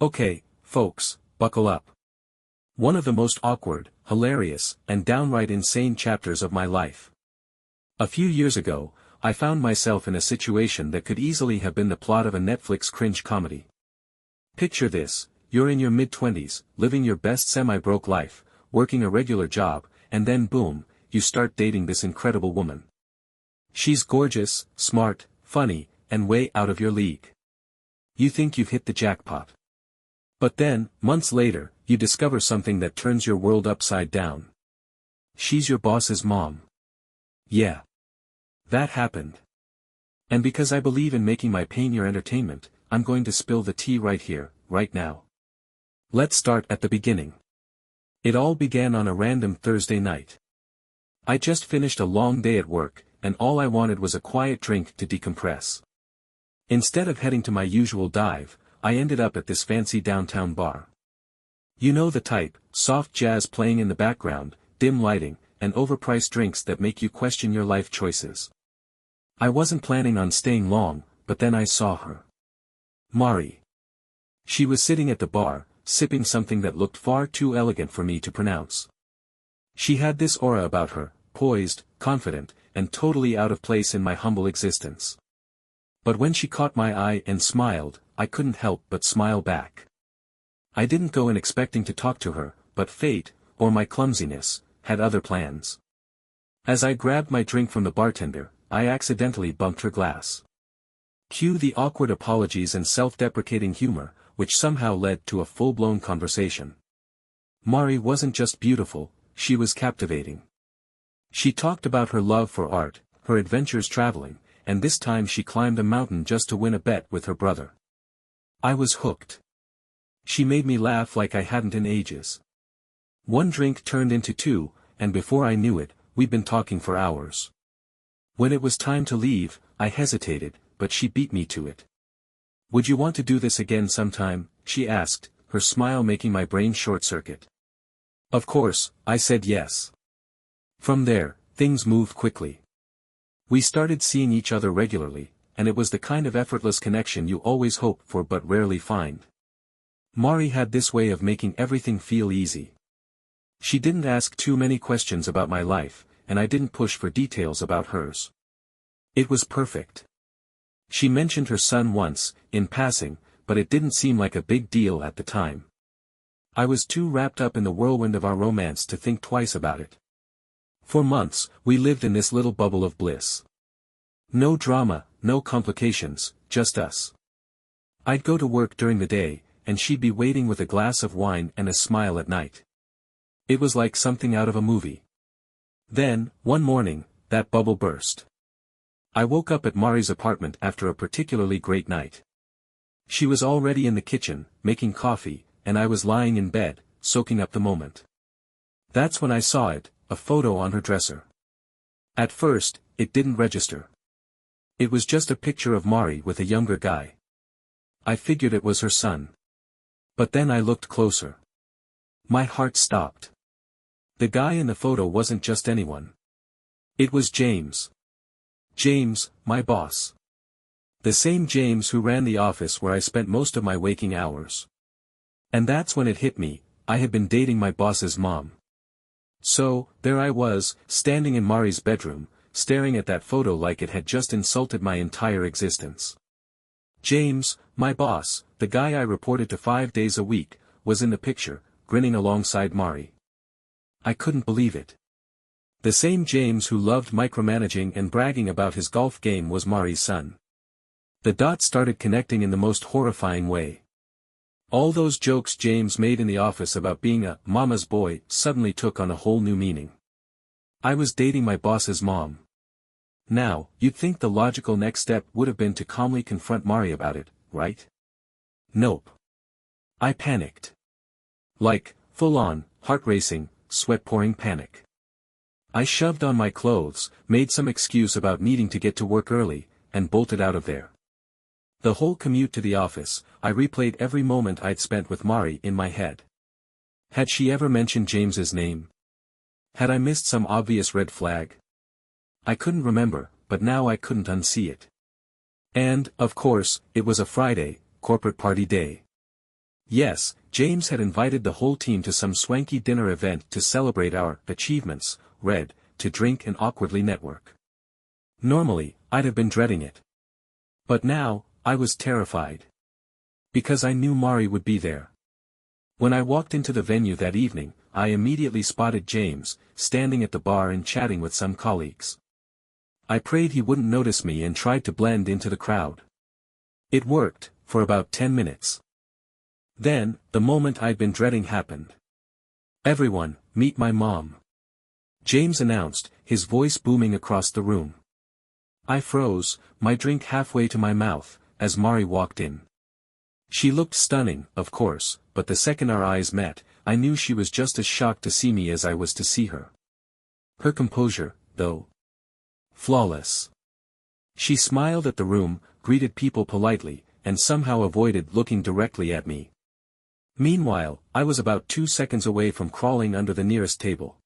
Okay, folks, buckle up. One of the most awkward, hilarious, and downright insane chapters of my life. A few years ago, I found myself in a situation that could easily have been the plot of a Netflix cringe comedy. Picture this, you're in your mid-20s, living your best semi-broke life, working a regular job, and then boom, you start dating this incredible woman. She's gorgeous, smart, funny, and way out of your league. You think you've hit the jackpot. But then, months later, you discover something that turns your world upside down. She's your boss's mom. Yeah. That happened. And because I believe in making my pain your entertainment, I'm going to spill the tea right here, right now. Let's start at the beginning. It all began on a random Thursday night. I just finished a long day at work, and all I wanted was a quiet drink to decompress. Instead of heading to my usual dive, I ended up at this fancy downtown bar. You know the type, soft jazz playing in the background, dim lighting, and overpriced drinks that make you question your life choices. I wasn't planning on staying long, but then I saw her. Mari. She was sitting at the bar, sipping something that looked far too elegant for me to pronounce. She had this aura about her, poised, confident, and totally out of place in my humble existence. But when she caught my eye and smiled, I couldn't help but smile back. I didn't go in expecting to talk to her, but fate, or my clumsiness, had other plans. As I grabbed my drink from the bartender, I accidentally bumped her glass. Cue the awkward apologies and self-deprecating humor, which somehow led to a full-blown conversation. Mari wasn't just beautiful, she was captivating. She talked about her love for art, her adventures traveling, and this time she climbed a mountain just to win a bet with her brother. I was hooked. She made me laugh like I hadn't in ages. One drink turned into two, and before I knew it, we'd been talking for hours. When it was time to leave, I hesitated, but she beat me to it. Would you want to do this again sometime? She asked, her smile making my brain short-circuit. Of course, I said yes. From there, things moved quickly. We started seeing each other regularly, and it was the kind of effortless connection you always hope for but rarely find. Mari had this way of making everything feel easy. She didn't ask too many questions about my life, and I didn't push for details about hers. It was perfect. She mentioned her son once, in passing, but it didn't seem like a big deal at the time. I was too wrapped up in the whirlwind of our romance to think twice about it. For months, we lived in this little bubble of bliss. No drama, no complications, just us. I'd go to work during the day, and she'd be waiting with a glass of wine and a smile at night. It was like something out of a movie. Then, one morning, that bubble burst. I woke up at Mari's apartment after a particularly great night. She was already in the kitchen, making coffee, and I was lying in bed, soaking up the moment. That's when I saw it, a photo on her dresser. At first, it didn't register. It was just a picture of Mari with a younger guy. I figured it was her son. But then I looked closer. My heart stopped. The guy in the photo wasn't just anyone. It was James. James, my boss. The same James who ran the office where I spent most of my waking hours. And that's when it hit me, I had been dating my boss's mom. So, there I was, standing in Mari's bedroom, staring at that photo like it had just insulted my entire existence. James, my boss, the guy I reported to 5 days a week, was in the picture, grinning alongside Mari. I couldn't believe it. The same James who loved micromanaging and bragging about his golf game was Mari's son. The dots started connecting in the most horrifying way. All those jokes James made in the office about being a mama's boy suddenly took on a whole new meaning. I was dating my boss's mom. Now, you'd think the logical next step would have been to calmly confront Mari about it, right? Nope. I panicked. Like, full-on, heart-racing, sweat-pouring panic. I shoved on my clothes, made some excuse about needing to get to work early, and bolted out of there. The whole commute to the office, I replayed every moment I'd spent with Mari in my head. Had she ever mentioned James's name? Had I missed some obvious red flag? I couldn't remember, but now I couldn't unsee it. And, of course, it was a Friday, corporate party day. Yes, James had invited the whole team to some swanky dinner event to celebrate our achievements, read, to drink and awkwardly network. Normally, I'd have been dreading it. But now, I was terrified. Because I knew Mari would be there. When I walked into the venue that evening, I immediately spotted James, standing at the bar and chatting with some colleagues. I prayed he wouldn't notice me and tried to blend into the crowd. It worked, for about 10 minutes. Then, the moment I'd been dreading happened. "Everyone, meet my mom," James announced, his voice booming across the room. I froze, my drink halfway to my mouth, as Mari walked in. She looked stunning, of course, but the second our eyes met, I knew she was just as shocked to see me as I was to see her. Her composure, though, flawless. She smiled at the room, greeted people politely, and somehow avoided looking directly at me. Meanwhile, I was about 2 seconds away from crawling under the nearest table.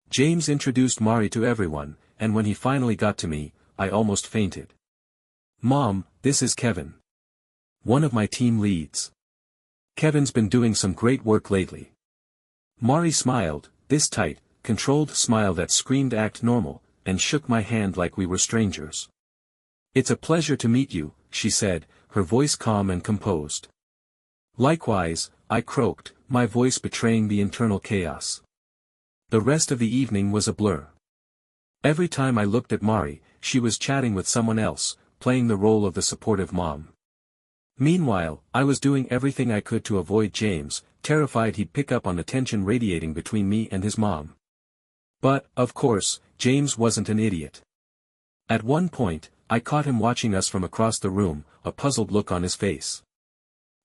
James introduced Mari to everyone, and when he finally got to me, I almost fainted. "Mom, this is Kevin. One of my team leads. Kevin's been doing some great work lately." Mari smiled, this tight, controlled smile that screamed act normal, and shook my hand like we were strangers. "It's a pleasure to meet you," she said, her voice calm and composed. "Likewise," I croaked, my voice betraying the internal chaos. The rest of the evening was a blur. Every time I looked at Mari, she was chatting with someone else, playing the role of the supportive mom. Meanwhile, I was doing everything I could to avoid James, terrified he'd pick up on the tension radiating between me and his mom. But, of course, James wasn't an idiot. At one point, I caught him watching us from across the room, a puzzled look on his face.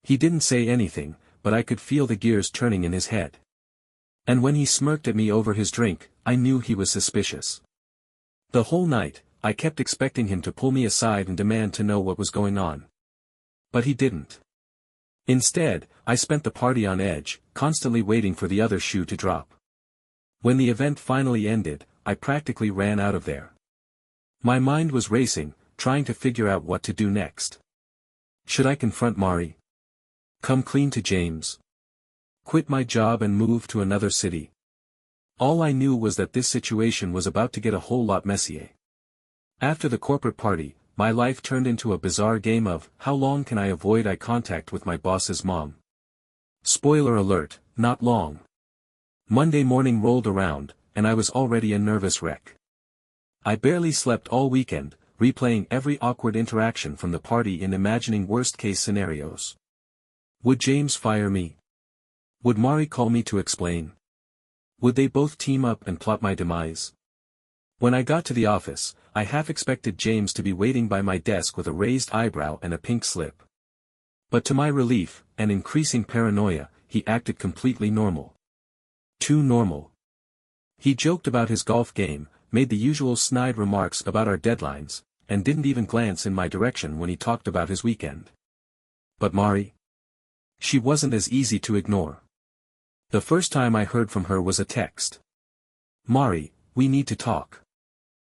He didn't say anything, but I could feel the gears turning in his head. And when he smirked at me over his drink, I knew he was suspicious. The whole night, I kept expecting him to pull me aside and demand to know what was going on. But he didn't. Instead, I spent the party on edge, constantly waiting for the other shoe to drop. When the event finally ended, I practically ran out of there. My mind was racing, trying to figure out what to do next. Should I confront Mari? Come clean to James? Quit my job and move to another city? All I knew was that this situation was about to get a whole lot messier. After the corporate party, my life turned into a bizarre game of, how long can I avoid eye contact with my boss's mom? Spoiler alert, not long. Monday morning rolled around, and I was already a nervous wreck. I barely slept all weekend, replaying every awkward interaction from the party and imagining worst-case scenarios. Would James fire me? Would Mari call me to explain? Would they both team up and plot my demise? When I got to the office, I half expected James to be waiting by my desk with a raised eyebrow and a pink slip. But to my relief, and increasing paranoia, he acted completely normal. Too normal. He joked about his golf game, made the usual snide remarks about our deadlines, and didn't even glance in my direction when he talked about his weekend. But Mari? She wasn't as easy to ignore. The first time I heard from her was a text. "Mari, we need to talk.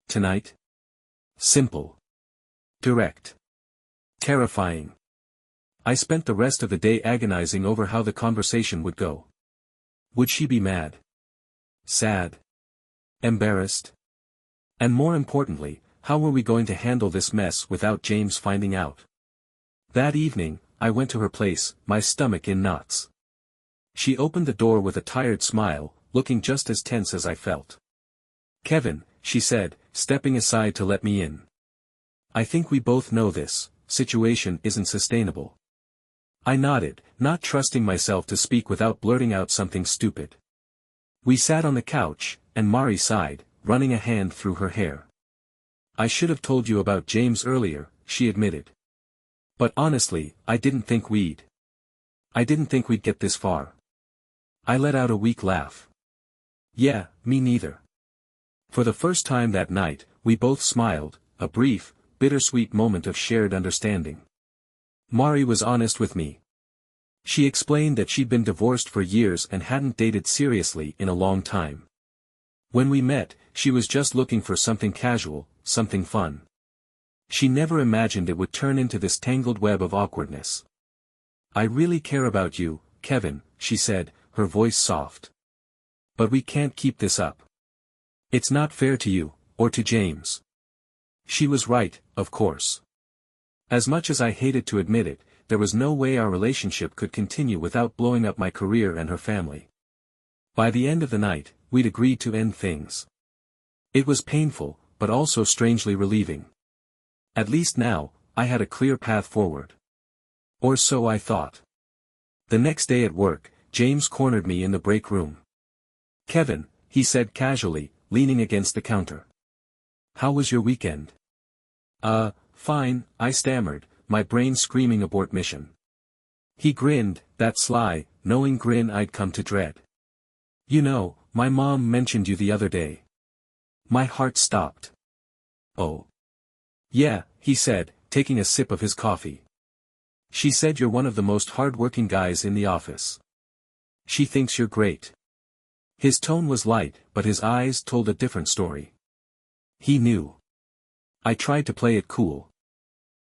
Tonight?" Simple. Direct. Terrifying. I spent the rest of the day agonizing over how the conversation would go. Would she be mad? Sad? Embarrassed? And more importantly, how were we going to handle this mess without James finding out? That evening, I went to her place, my stomach in knots. She opened the door with a tired smile, looking just as tense as I felt. "Kevin," she said, stepping aside to let me in. "I think we both know this situation isn't sustainable." I nodded, not trusting myself to speak without blurting out something stupid. We sat on the couch, and Mari sighed, running a hand through her hair. "I should have told you about James earlier," she admitted. "But honestly, I didn't think we'd get this far." I let out a weak laugh. "Yeah, me neither." For the first time that night, we both smiled, a brief, bittersweet moment of shared understanding. Mari was honest with me. She explained that she'd been divorced for years and hadn't dated seriously in a long time. When we met, she was just looking for something casual, something fun. She never imagined it would turn into this tangled web of awkwardness. I really care about you, Kevin, she said, her voice soft. But we can't keep this up. It's not fair to you, or to James. She was right, of course. As much as I hated to admit it, there was no way our relationship could continue without blowing up my career and her family. By the end of the night, we'd agreed to end things. It was painful, but also strangely relieving. At least now, I had a clear path forward. Or so I thought. The next day at work, James cornered me in the break room. Kevin, he said casually, leaning against the counter. How was your weekend? Fine, I stammered, my brain screaming abort mission. He grinned, that sly, knowing grin I'd come to dread. You know, my mom mentioned you the other day. My heart stopped. Oh. Yeah, he said, taking a sip of his coffee. She said you're one of the most hard-working guys in the office. She thinks you're great. His tone was light, but his eyes told a different story. He knew. I tried to play it cool.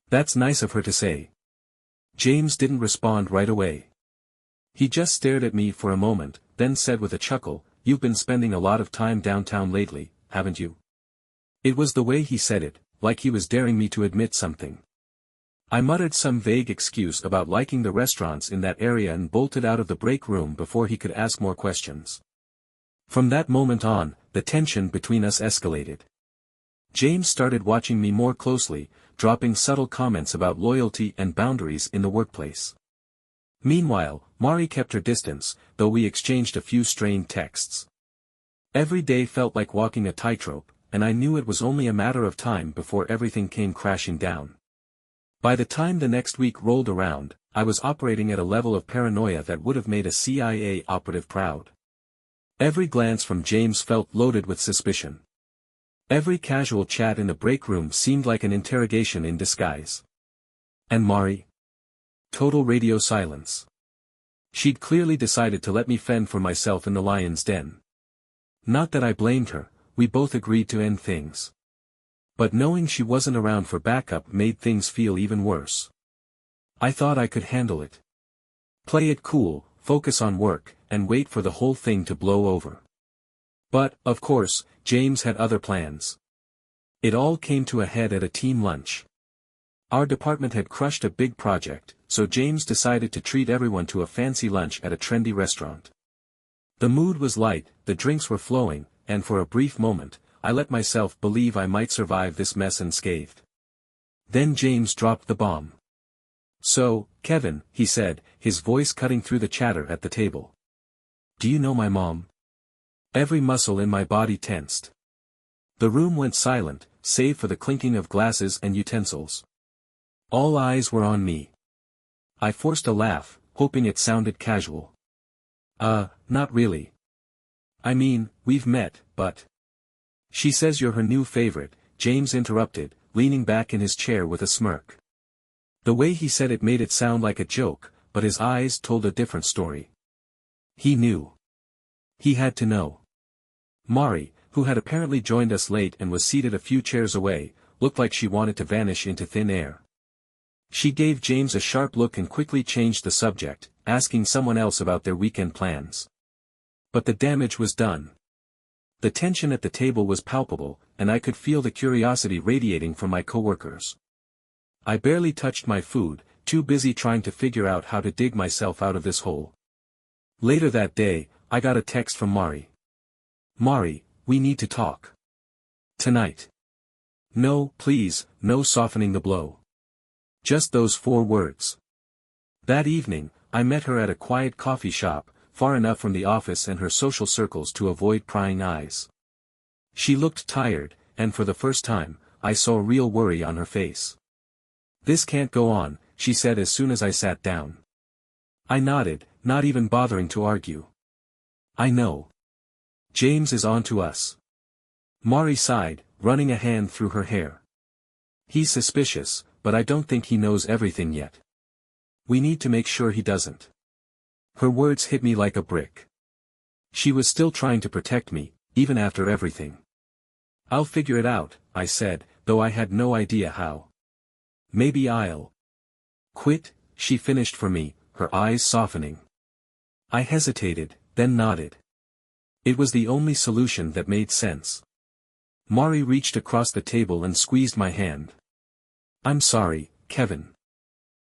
That's nice of her to say. James didn't respond right away. He just stared at me for a moment, then said with a chuckle, "You've been spending a lot of time downtown lately, haven't you?" It was the way he said it, like he was daring me to admit something. I muttered some vague excuse about liking the restaurants in that area and bolted out of the break room before he could ask more questions. From that moment on, the tension between us escalated. James started watching me more closely, dropping subtle comments about loyalty and boundaries in the workplace. Meanwhile, Mari kept her distance, though we exchanged a few strained texts. Every day felt like walking a tightrope, and I knew it was only a matter of time before everything came crashing down. By the time the next week rolled around, I was operating at a level of paranoia that would have made a CIA operative proud. Every glance from James felt loaded with suspicion. Every casual chat in the break room seemed like an interrogation in disguise. And Mari? Total radio silence. She'd clearly decided to let me fend for myself in the lion's den. Not that I blamed her, we both agreed to end things. But knowing she wasn't around for backup made things feel even worse. I thought I could handle it. Play it cool, focus on work, and wait for the whole thing to blow over. But, of course, James had other plans. It all came to a head at a team lunch. Our department had crushed a big project, so James decided to treat everyone to a fancy lunch at a trendy restaurant. The mood was light, the drinks were flowing, and for a brief moment, I let myself believe I might survive this mess unscathed. Then James dropped the bomb. "So, Kevin," he said, his voice cutting through the chatter at the table. "Do you know my mom?" Every muscle in my body tensed. The room went silent, save for the clinking of glasses and utensils. All eyes were on me. I forced a laugh, hoping it sounded casual. Not really. I mean, we've met, but..." "She says you're her new favorite," James interrupted, leaning back in his chair with a smirk. The way he said it made it sound like a joke, but his eyes told a different story. He knew. He had to know. Mari, who had apparently joined us late and was seated a few chairs away, looked like she wanted to vanish into thin air. She gave James a sharp look and quickly changed the subject, asking someone else about their weekend plans. But the damage was done. The tension at the table was palpable, and I could feel the curiosity radiating from my coworkers. I barely touched my food, too busy trying to figure out how to dig myself out of this hole. Later that day, I got a text from Mari. "Mari, we need to talk. Tonight." No, please, no softening the blow. Just those 4 words. That evening, I met her at a quiet coffee shop, far enough from the office and her social circles to avoid prying eyes. She looked tired, and for the first time, I saw real worry on her face. "This can't go on," she said as soon as I sat down. I nodded, not even bothering to argue. "I know. James is on to us." Mari sighed, running a hand through her hair. "He's suspicious, but I don't think he knows everything yet. We need to make sure he doesn't." Her words hit me like a brick. She was still trying to protect me, even after everything. "I'll figure it out," I said, though I had no idea how. "Maybe I'll quit," she finished for me, her eyes softening. I hesitated, then nodded. It was the only solution that made sense. Mari reached across the table and squeezed my hand. "I'm sorry, Kevin.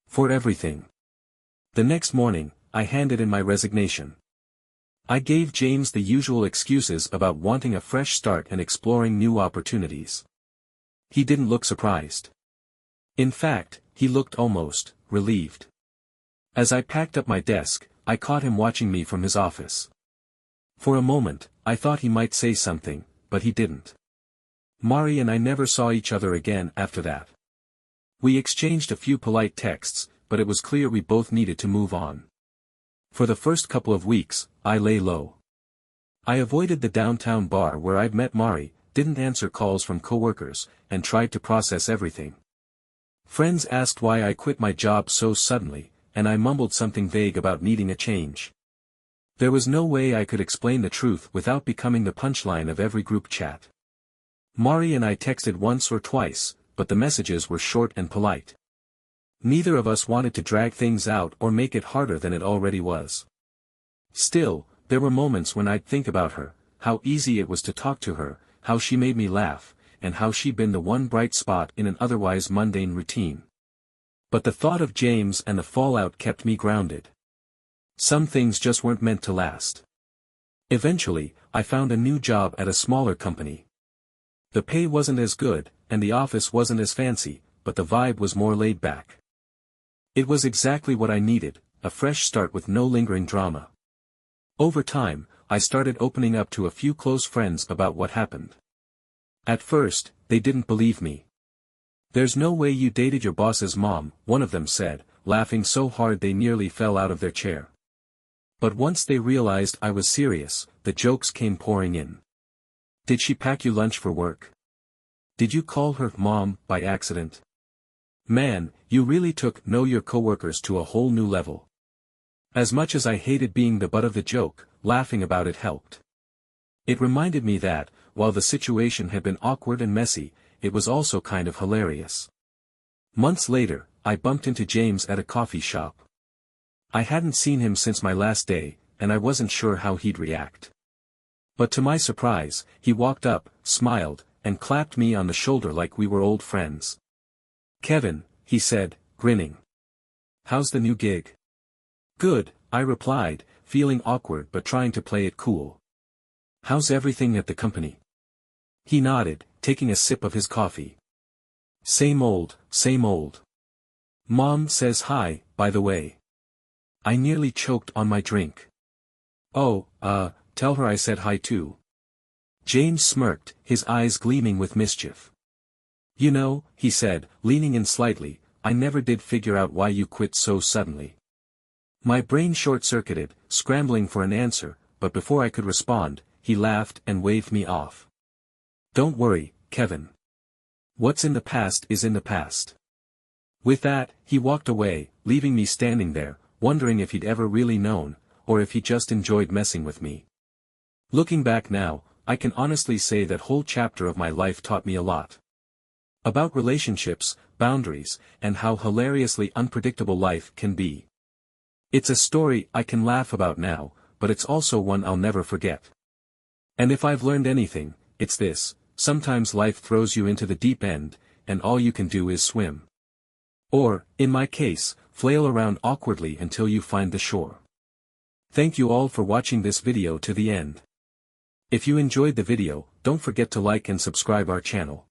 For everything." The next morning, I handed in my resignation. I gave James the usual excuses about wanting a fresh start and exploring new opportunities. He didn't look surprised. In fact, he looked almost relieved. As I packed up my desk, I caught him watching me from his office. For a moment, I thought he might say something, but he didn't. Mari and I never saw each other again after that. We exchanged a few polite texts, but it was clear we both needed to move on. For the first couple of weeks, I lay low. I avoided the downtown bar where I'd met Mari, didn't answer calls from coworkers, and tried to process everything. Friends asked why I quit my job so suddenly, and I mumbled something vague about needing a change. There was no way I could explain the truth without becoming the punchline of every group chat. Mari and I texted once or twice, but the messages were short and polite. Neither of us wanted to drag things out or make it harder than it already was. Still, there were moments when I'd think about her, how easy it was to talk to her, how she made me laugh, and how she'd been the one bright spot in an otherwise mundane routine. But the thought of James and the fallout kept me grounded. Some things just weren't meant to last. Eventually, I found a new job at a smaller company. The pay wasn't as good, and the office wasn't as fancy, but the vibe was more laid back. It was exactly what I needed, a fresh start with no lingering drama. Over time, I started opening up to a few close friends about what happened. At first, they didn't believe me. "There's no way you dated your boss's mom," one of them said, laughing so hard they nearly fell out of their chair. But once they realized I was serious, the jokes came pouring in. "Did she pack you lunch for work? Did you call her mom by accident? Man, you really took know your coworkers to a whole new level." As much as I hated being the butt of the joke, laughing about it helped. It reminded me that, while the situation had been awkward and messy, it was also kind of hilarious. Months later, I bumped into James at a coffee shop. I hadn't seen him since my last day, and I wasn't sure how he'd react. But to my surprise, he walked up, smiled, and clapped me on the shoulder like we were old friends. "Kevin," he said, grinning. "How's the new gig?" "Good," I replied, feeling awkward but trying to play it cool. "How's everything at the company?" He nodded, taking a sip of his coffee. Same old, same old. Mom says hi, by the way." I nearly choked on my drink. "Oh, tell her I said hi too." James smirked, his eyes gleaming with mischief. "You know," he said, leaning in slightly, "I never did figure out why you quit so suddenly." My brain short-circuited, scrambling for an answer, but before I could respond, he laughed and waved me off. "Don't worry, Kevin. What's in the past is in the past." With that, he walked away, leaving me standing there, wondering if he'd ever really known, or if he just enjoyed messing with me. Looking back now, I can honestly say that whole chapter of my life taught me a lot. About relationships, boundaries, and how hilariously unpredictable life can be. It's a story I can laugh about now, but it's also one I'll never forget. And if I've learned anything, it's this: sometimes life throws you into the deep end, and all you can do is swim. Or, in my case, flail around awkwardly until you find the shore. Thank you all for watching this video to the end. If you enjoyed the video, don't forget to like and subscribe our channel.